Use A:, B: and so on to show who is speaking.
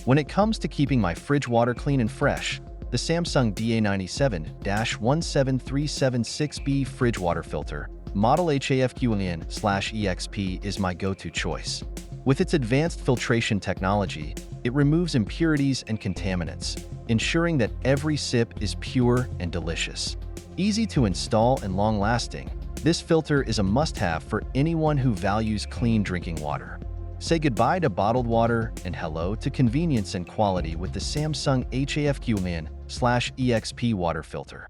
A: When it comes to keeping my fridge water clean and fresh, the Samsung DA97-17376B fridge water filter, model HAF-QIN/EXP, is my go-to choice. With its advanced filtration technology, it removes impurities and contaminants, ensuring that every sip is pure and delicious. Easy to install and long-lasting, this filter is a must-have for anyone who values clean drinking water. Say goodbye to bottled water and hello to convenience and quality with the Samsung HAF-QIN/EXP water filter.